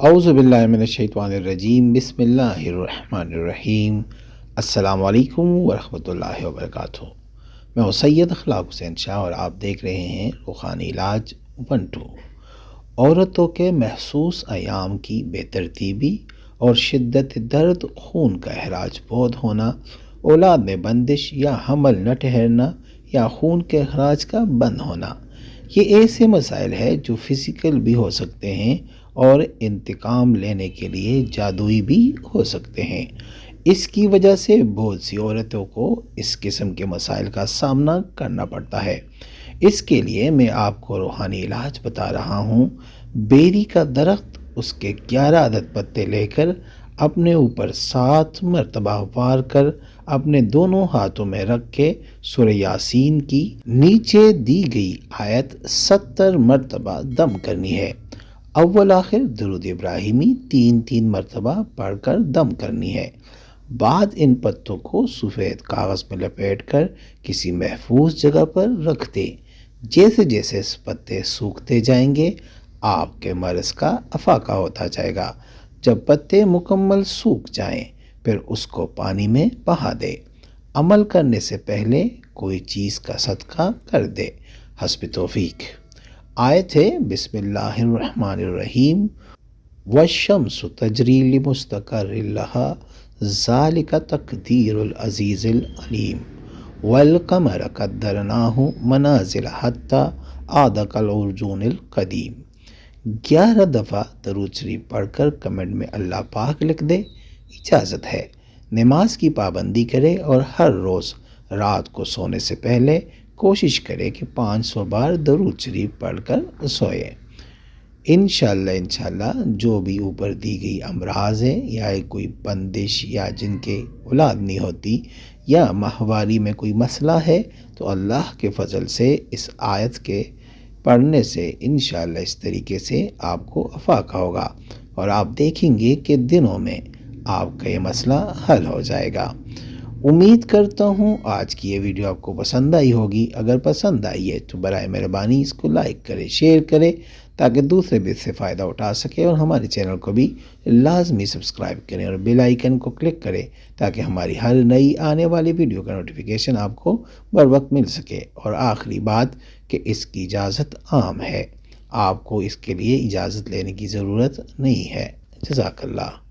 اعوذ باللہ من الشیطان الرجیم، بسم اللہ الرحمن الرحیم۔ السلام علیکم ورحمۃ اللہ وبرکاتہ۔ میں ہوں سید اخلاق حسین شاہ اور آپ دیکھ رہے ہیں روحانی علاج 1-2۔ عورتوں کے محسوس ایام کی بے ترتیبی اور شدت درد، خون کا اخراج بہت ہونا، اولاد میں بندش یا حمل نہ ٹھہرنا یا خون کے اخراج کا بند ہونا، یہ ایسے مسائل ہیں جو فزیکل بھی ہو سکتے ہیں اور انتقام لینے کے لیے جادوئی بھی ہو سکتے ہیں۔ اس کی وجہ سے بہت سی عورتوں کو اس قسم کے مسائل کا سامنا کرنا پڑتا ہے۔ اس کے لیے میں آپ کو روحانی علاج بتا رہا ہوں۔ بیری کا درخت، اس کے 11 عدد پتے لے کر اپنے اوپر 7 مرتبہ وار کر اپنے دونوں ہاتھوں میں رکھ کے سورہ یاسین کی نیچے دی گئی آیت 70 مرتبہ دم کرنی ہے۔ اول آخر درود ابراہیمی 3 مرتبہ پڑھ کر دم کرنی ہے۔ بعد ان پتوں کو سفید کاغذ میں لپیٹ کر کسی محفوظ جگہ پر رکھ دے۔ جیسے جیسے پتے سوکھتے جائیں گے آپ کے مرض کا افاقہ ہوتا جائے گا۔ جب پتے مکمل سوکھ جائیں پھر اس کو پانی میں بہا دے۔ عمل کرنے سے پہلے کوئی چیز کا صدقہ کر دے۔ حسب توفیق۔ آیت ہے بسم اللہ الرحمن الرحیم، والشمس تجری لمستقر لها ذالک تقدیر العزیز العلیم، والقمر قدرناہ منازل حتی عاد کالعرجون القدیم۔ 11 دفعہ درود شریف پڑھ کر کمنٹ میں اللہ پاک لکھ دے۔ اجازت ہے، نماز کی پابندی کرے اور ہر روز رات کو سونے سے پہلے کوشش کرے کہ 500 بار درود شریف پڑھ کر سوئے۔ انشاءاللہ جو بھی اوپر دی گئی امراض ہیں یا کوئی بندش یا جن کے اولاد نہیں ہوتی یا ماہواری میں کوئی مسئلہ ہے تو اللہ کے فضل سے اس آیت کے پڑھنے سے انشاءاللہ اس طریقے سے آپ کو افاقہ ہوگا اور آپ دیکھیں گے کہ دنوں میں آپ کا یہ مسئلہ حل ہو جائے گا۔ امید کرتا ہوں آج کی یہ ویڈیو آپ کو پسند آئی ہوگی۔ اگر پسند آئی ہے تو برائے مہربانی اس کو لائک کرے، شیئر کرے تاکہ دوسرے بھی اس سے فائدہ اٹھا سکے، اور ہمارے چینل کو بھی لازمی سبسکرائب کریں اور بیل آئیکن کو کلک کریں تاکہ ہماری ہر نئی آنے والی ویڈیو کا نوٹیفیکیشن آپ کو بر وقت مل سکے۔ اور آخری بات کہ اس کی اجازت عام ہے، آپ کو اس کے لیے اجازت لینے کی ضرورت نہیں ہے۔ جزاک اللہ۔